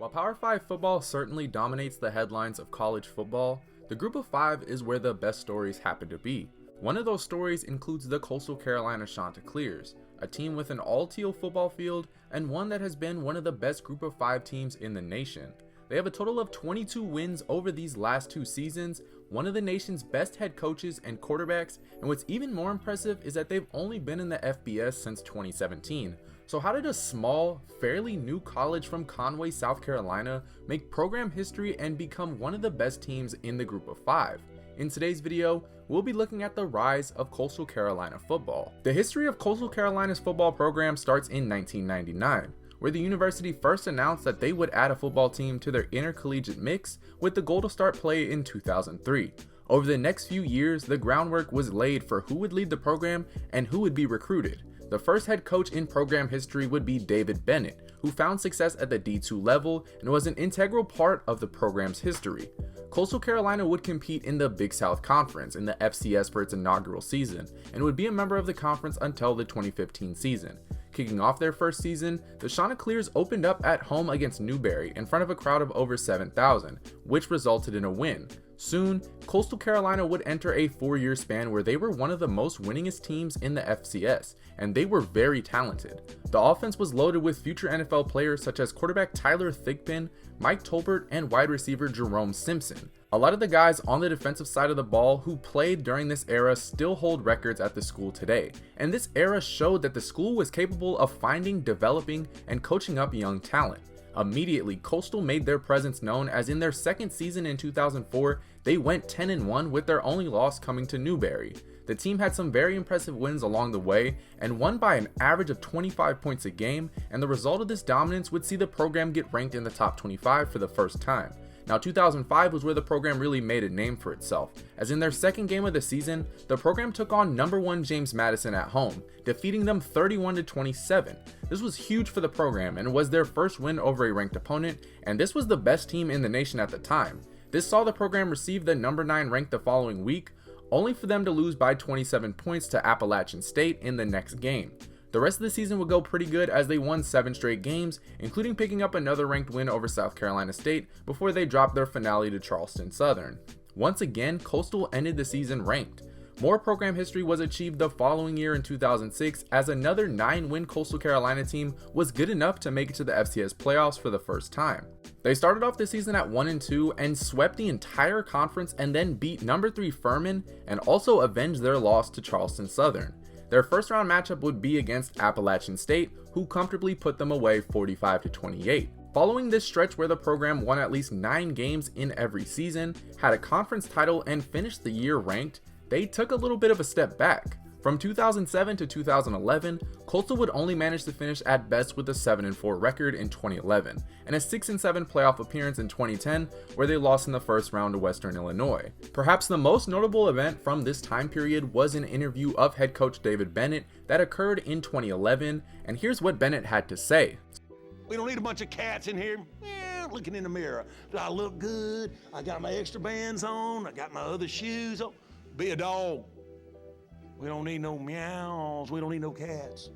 While Power 5 football certainly dominates the headlines of college football, the Group of 5 is where the best stories happen to be. One of those stories includes the Coastal Carolina Chanticleers, a team with an all-teal football field and one that has been one of the best Group of 5 teams in the nation. They have a total of 22 wins over these last 2 seasons, one of the nation's best head coaches and quarterbacks, and what's even more impressive is that they've only been in the FBS since 2017. So how did a small, fairly new college from Conway, South Carolina make program history and become one of the best teams in the Group of 5? In today's video, we'll be looking at the rise of Coastal Carolina football. The history of Coastal Carolina's football program starts in 1999, where the university first announced that they would add a football team to their intercollegiate mix with the goal to start play in 2003. Over the next few years, the groundwork was laid for who would lead the program and who would be recruited. The first head coach in program history would be David Bennett, who found success at the D2 level and was an integral part of the program's history. Coastal Carolina would compete in the Big South Conference in the FCS for its inaugural season, and would be a member of the conference until the 2015 season. Kicking off their first season, the Chanticleers opened up at home against Newberry in front of a crowd of over 7,000, which resulted in a win. Soon, Coastal Carolina would enter a 4-year span where they were one of the most winningest teams in the FCS, and they were very talented. The offense was loaded with future NFL players such as quarterback Tyler Thigpen, Mike Tolbert, and wide receiver Jerome Simpson. A lot of the guys on the defensive side of the ball who played during this era still hold records at the school today, and this era showed that the school was capable of finding, developing, and coaching up young talent. Immediately, Coastal made their presence known as in their second season in 2004, they went 10-1 with their only loss coming to Newberry. The team had some very impressive wins along the way and won by an average of 25 points a game, and the result of this dominance would see the program get ranked in the top 25 for the first time. Now 2005 was where the program really made a name for itself, as in their second game of the season, the program took on number 1 James Madison at home, defeating them 31-27. This was huge for the program and was their first win over a ranked opponent, and this was the best team in the nation at the time. This saw the program receive the number 9 rank the following week, only for them to lose by 27 points to Appalachian State in the next game. The rest of the season would go pretty good as they won 7 straight games, including picking up another ranked win over South Carolina State before they dropped their finale to Charleston Southern. Once again, Coastal ended the season ranked. More program history was achieved the following year in 2006 as another 9-win Coastal Carolina team was good enough to make it to the FCS playoffs for the first time. They started off the season at 1-2 and swept the entire conference and then beat number 3 Furman and also avenged their loss to Charleston Southern. Their first round matchup would be against Appalachian State, who comfortably put them away 45-28. Following this stretch where the program won at least 9 games in every season, had a conference title, and finished the year ranked, they took a little bit of a step back. From 2007 to 2011, Coastal would only manage to finish at best with a 7-4 record in 2011, and a 6-7 playoff appearance in 2010, where they lost in the first round to Western Illinois. Perhaps the most notable event from this time period was an interview of head coach David Bennett that occurred in 2011, and here's what Bennett had to say. We don't need a bunch of cats in here looking in the mirror. Do I look good? I got my extra bands on. I got my other shoes on. Be a dog. We don't need no meows. We don't need no cats.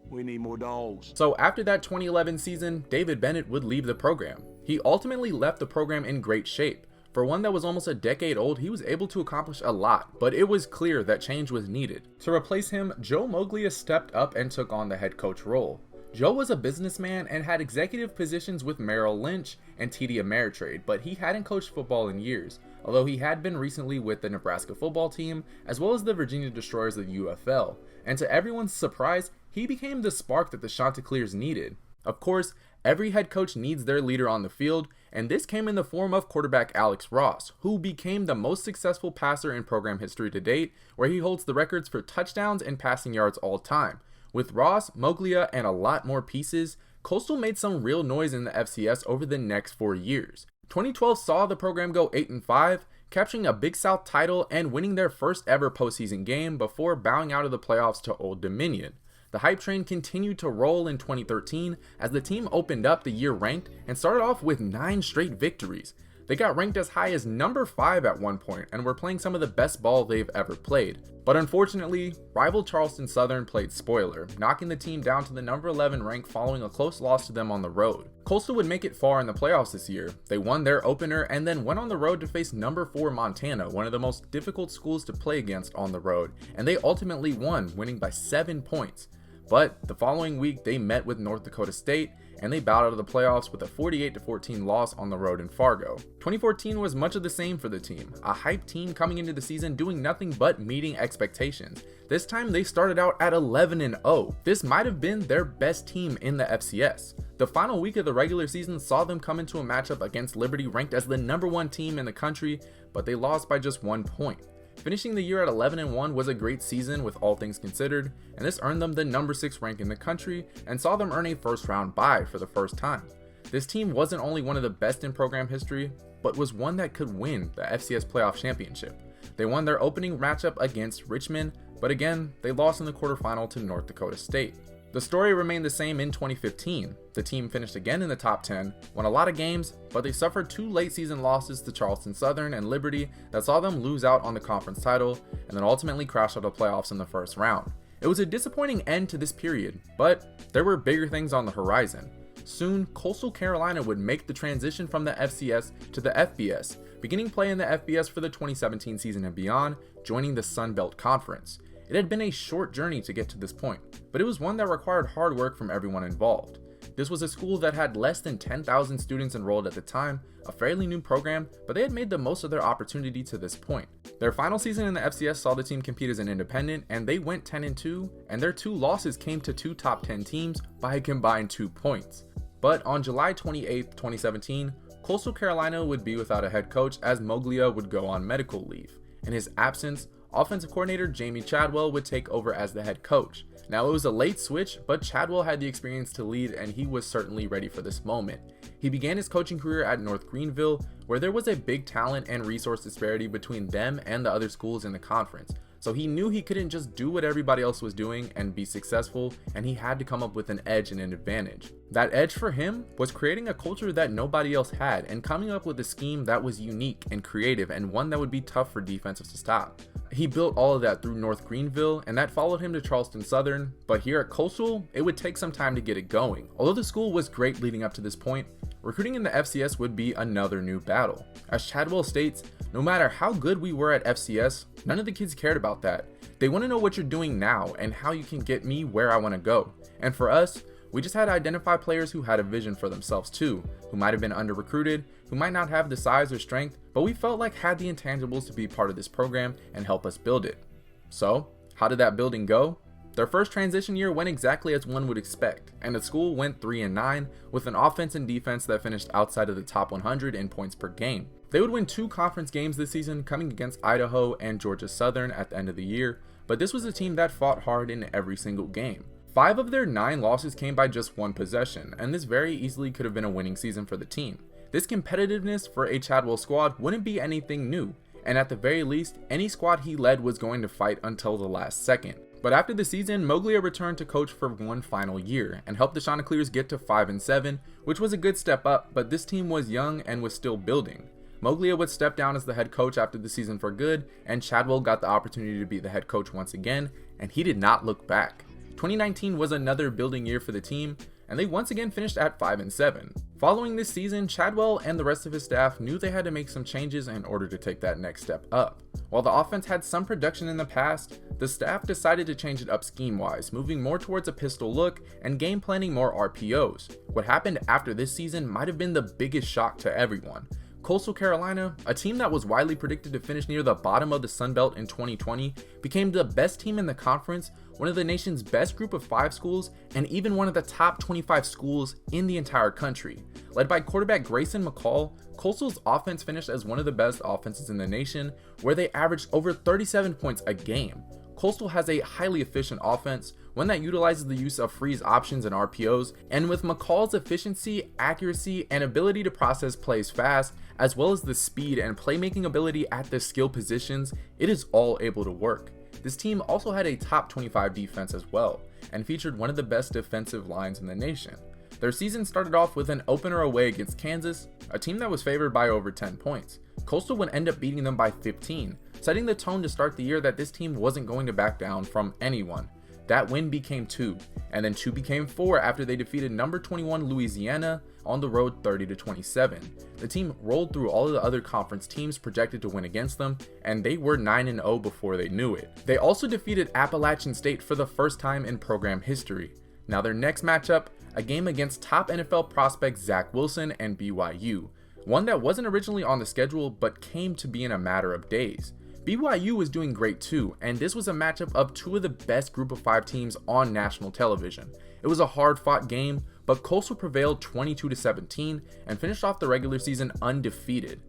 We need more dogs. So after that 2011 season, David Bennett would leave the program. He ultimately left the program in great shape. For one that was almost a decade old, he was able to accomplish a lot, but it was clear that change was needed. To replace him, Joe Moglia stepped up and took on the head coach role. Joe was a businessman and had executive positions with Merrill Lynch and TD Ameritrade, but he hadn't coached football in years, although he had been recently with the Nebraska football team, as well as the Virginia Destroyers of UFL, and to everyone's surprise, he became the spark that the Chanticleers needed. Of course, every head coach needs their leader on the field, and this came in the form of quarterback Alex Ross, who became the most successful passer in program history to date, where he holds the records for touchdowns and passing yards all time. With Ross, Moglia, and a lot more pieces, Coastal made some real noise in the FCS over the next 4 years. 2012 saw the program go 8-5, capturing a Big South title and winning their first ever postseason game before bowing out of the playoffs to Old Dominion. The hype train continued to roll in 2013 as the team opened up the year ranked and started off with 9 straight victories. They got ranked as high as number 5 at one point and were playing some of the best ball they've ever played. But unfortunately, rival Charleston Southern played spoiler, knocking the team down to the number 11 rank following a close loss to them on the road. Coastal would make it far in the playoffs this year. They won their opener and then went on the road to face number 4 Montana, one of the most difficult schools to play against on the road, and they ultimately won, winning by 7 points. But the following week, they met with North Dakota State, and they bowed out of the playoffs with a 48-14 loss on the road in Fargo. 2014 was much of the same for the team, a hyped team coming into the season doing nothing but meeting expectations. This time they started out at 11-0. This might have been their best team in the FCS. The final week of the regular season saw them come into a matchup against Liberty, ranked as the number 1 team in the country, but they lost by just 1 point. Finishing the year at 11-1 was a great season with all things considered, and this earned them the number 6 rank in the country and saw them earn a first round bye for the first time. This team wasn't only one of the best in program history, but was one that could win the FCS playoff championship. They won their opening matchup against Richmond, but again, they lost in the quarterfinal to North Dakota State. The story remained the same in 2015. The team finished again in the top 10, won a lot of games, but they suffered 2 late season losses to Charleston Southern and Liberty that saw them lose out on the conference title and then ultimately crash out of playoffs in the first round. It was a disappointing end to this period, but there were bigger things on the horizon. Soon, Coastal Carolina would make the transition from the FCS to the FBS, beginning play in the FBS for the 2017 season and beyond, joining the Sun Belt Conference. It had been a short journey to get to this point, but it was one that required hard work from everyone involved. This was a school that had less than 10,000 students enrolled at the time, a fairly new program, but they had made the most of their opportunity to this point. Their final season in the FCS saw the team compete as an independent, and they went 10-2, and their 2 losses came to 2 top 10 teams by a combined 2 points. But on July 28, 2017, Coastal Carolina would be without a head coach as Moglia would go on medical leave. In his absence, offensive coordinator Jamie Chadwell would take over as the head coach. Now, it was a late switch, but Chadwell had the experience to lead and he was certainly ready for this moment. He began his coaching career at North Greenville, where there was a big talent and resource disparity between them and the other schools in the conference. So he knew he couldn't just do what everybody else was doing and be successful, and he had to come up with an edge and an advantage. That edge for him was creating a culture that nobody else had and coming up with a scheme that was unique and creative and one that would be tough for defenses to stop. He built all of that through North Greenville, and that followed him to Charleston Southern, but here at Coastal, it would take some time to get it going. Although the school was great leading up to this point, recruiting in the FCS would be another new battle. As Chadwell states, no matter how good we were at FCS, none of the kids cared about that. They want to know what you're doing now and how you can get me where I want to go. And for us, we just had to identify players who had a vision for themselves too, who might have been under recruited, who might not have the size or strength, but we felt like had the intangibles to be part of this program and help us build it. So, how did that building go? Their first transition year went exactly as one would expect, and the school went 3-9 with an offense and defense that finished outside of the top 100 in points per game. They would win 2 conference games this season, coming against Idaho and Georgia Southern at the end of the year, but this was a team that fought hard in every single game. 5 of their 9 losses came by just 1 possession, and this very easily could have been a winning season for the team. This competitiveness for a Chadwell squad wouldn't be anything new, and at the very least, any squad he led was going to fight until the last second. But after the season, Moglia returned to coach for one final year and helped the Chanticleers get to 5-7, which was a good step up, but this team was young and was still building. Moglia would step down as the head coach after the season for good, and Chadwell got the opportunity to be the head coach once again, and he did not look back. 2019 was another building year for the team, and they once again finished at 5-7. Following this season, Chadwell and the rest of his staff knew they had to make some changes in order to take that next step up. While the offense had some production in the past, the staff decided to change it up scheme-wise, moving more towards a pistol look and game planning more RPOs. What happened after this season might have been the biggest shock to everyone. Coastal Carolina, a team that was widely predicted to finish near the bottom of the Sun Belt in 2020, became the best team in the conference, one of the nation's best group of 5 schools, and even one of the top 25 schools in the entire country. Led by quarterback Grayson McCall, Coastal's offense finished as one of the best offenses in the nation, where they averaged over 37 points a game. Coastal has a highly efficient offense, one that utilizes the use of freeze options and RPOs, and with McCall's efficiency, accuracy, and ability to process plays fast, as well as the speed and playmaking ability at the skill positions, it is all able to work. This team also had a top 25 defense as well, and featured one of the best defensive lines in the nation. Their season started off with an opener away against Kansas, a team that was favored by over 10 points. Coastal would end up beating them by 15, setting the tone to start the year that this team wasn't going to back down from anyone. That win became 2, and then 2 became 4 after they defeated number 21 Louisiana on the road 30-27. The team rolled through all of the other conference teams projected to win against them, and they were 9-0 before they knew it. They also defeated Appalachian State for the first time in program history. Now their next matchup, a game against top NFL prospect Zach Wilson and BYU, one that wasn't originally on the schedule but came to be in a matter of days. BYU was doing great too, and this was a matchup of 2 of the best group of 5 teams on national television. It was a hard fought game, but Coastal prevailed 22-17 and finished off the regular season undefeated.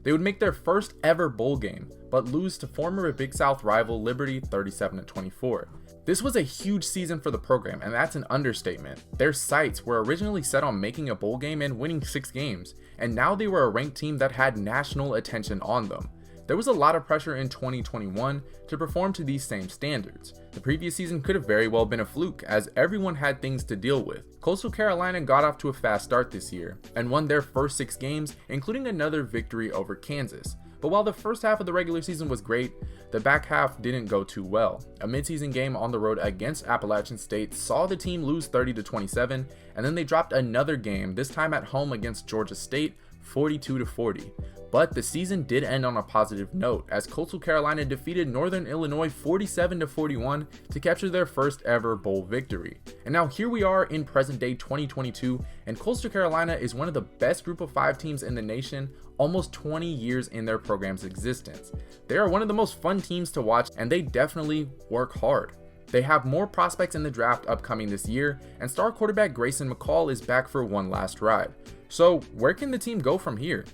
They would make their first ever bowl game, but lose to former Big South rival Liberty 37-24. This was a huge season for the program, and that's an understatement. Their sights were originally set on making a bowl game and winning 6 games, and now they were a ranked team that had national attention on them. There was a lot of pressure in 2021 to perform to these same standards. The previous season could have very well been a fluke, as everyone had things to deal with. Coastal Carolina got off to a fast start this year and won their first 6 games, including another victory over Kansas. But while the first half of the regular season was great, the back half didn't go too well. A midseason game on the road against Appalachian State saw the team lose 30-27, and then they dropped another game, this time at home against Georgia State, 42-40. But the season did end on a positive note, as Coastal Carolina defeated Northern Illinois 47-41 to capture their first ever bowl victory. And now here we are in present day 2022, and Coastal Carolina is one of the best group of 5 teams in the nation, almost 20 years in their program's existence. They are one of the most fun teams to watch, and they definitely work hard. They have more prospects in the draft upcoming this year, and star quarterback Grayson McCall is back for one last ride. So where can the team go from here?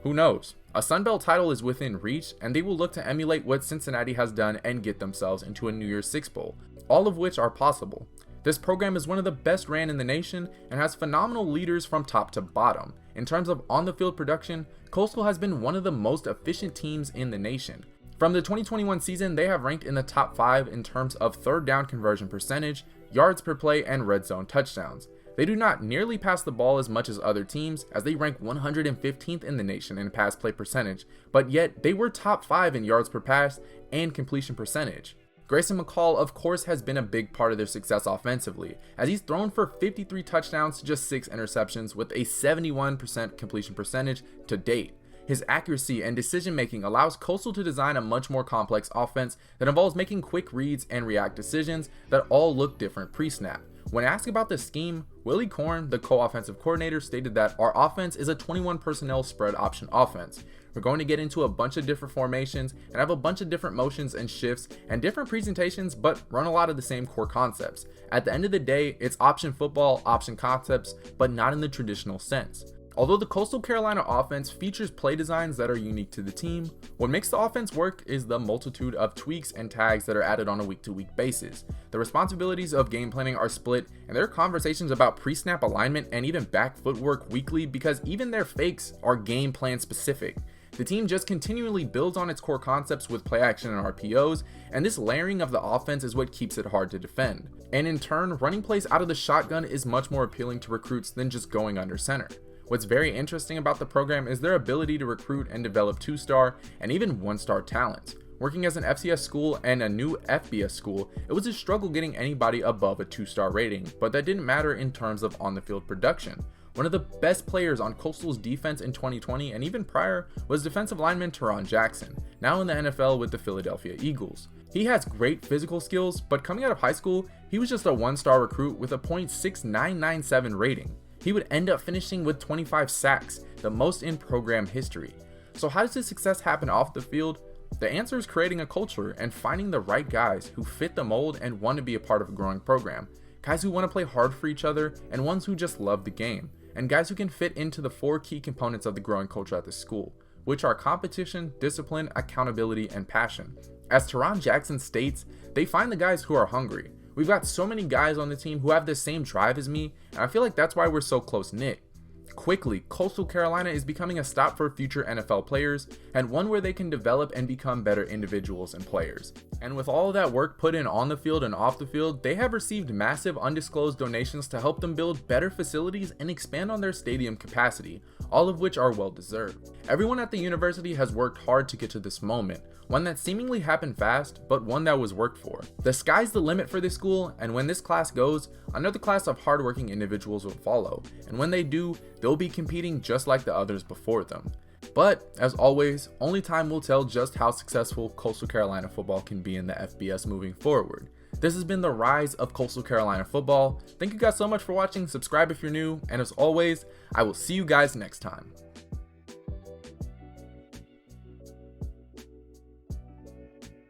Who knows? A Sun Belt title is within reach, and they will look to emulate what Cincinnati has done and get themselves into a New Year's Six Bowl, all of which are possible. This program is one of the best ran in the nation and has phenomenal leaders from top to bottom. In terms of on-the-field production, Coastal has been one of the most efficient teams in the nation. From the 2021 season, they have ranked in the top 5 in terms of third down conversion percentage, yards per play, and red zone touchdowns. They do not nearly pass the ball as much as other teams, as they rank 115th in the nation in pass play percentage, but yet they were top 5 in yards per pass and completion percentage. Grayson McCall, of course, has been a big part of their success offensively, as he's thrown for 53 touchdowns to just 6 interceptions with a 71% completion percentage to date. His accuracy and decision making allows Coastal to design a much more complex offense that involves making quick reads and react decisions that all look different pre-snap. When asked about the scheme, Willie Korn, the co-offensive coordinator, stated that our offense is a 21 personnel spread option offense. We're going to get into a bunch of different formations and have a bunch of different motions and shifts and different presentations, but run a lot of the same core concepts. At the end of the day, it's option football, option concepts, but not in the traditional sense. Although the Coastal Carolina offense features play designs that are unique to the team, what makes the offense work is the multitude of tweaks and tags that are added on a week-to-week basis. The responsibilities of game planning are split, and there are conversations about pre-snap alignment and even back footwork weekly because even their fakes are game plan specific. The team just continually builds on its core concepts with play action and RPOs, and this layering of the offense is what keeps it hard to defend. And in turn, running plays out of the shotgun is much more appealing to recruits than just going under center. What's very interesting about the program is their ability to recruit and develop 2-star and even 1-star talents. Working as an FCS school and a new FBS school, it was a struggle getting anybody above a 2-star rating, but that didn't matter in terms of on-the-field production. One of the best players on Coastal's defense in 2020 and even prior was defensive lineman Teron Jackson, now in the NFL with the Philadelphia Eagles. He has great physical skills, but coming out of high school, he was just a 1-star recruit with a .6997 rating. He would end up finishing with 25 sacks, the most in program history. So how does this success happen off the field? The answer is creating a culture and finding the right guys who fit the mold and want to be a part of a growing program. Guys who want to play hard for each other and ones who just love the game. And guys who can fit into the 4 key components of the growing culture at the school, which are competition, discipline, accountability, and passion. As Teron Jackson states, they find the guys who are hungry. We've got so many guys on the team who have the same drive as me, and I feel like that's why we're so close-knit. Quickly, Coastal Carolina is becoming a stop for future NFL players, and one where they can develop and become better individuals and players. And with all of that work put in on the field and off the field, they have received massive undisclosed donations to help them build better facilities and expand on their stadium capacity, all of which are well deserved. Everyone at the university has worked hard to get to this moment, one that seemingly happened fast, but one that was worked for. The sky's the limit for this school, and when this class goes, another class of hardworking individuals will follow, and when they do, they'll be competing just like the others before them. But, as always, only time will tell just how successful Coastal Carolina football can be in the FBS moving forward. This has been the rise of Coastal Carolina football. Thank you guys so much for watching, subscribe if you're new, and as always, I will see you guys next time.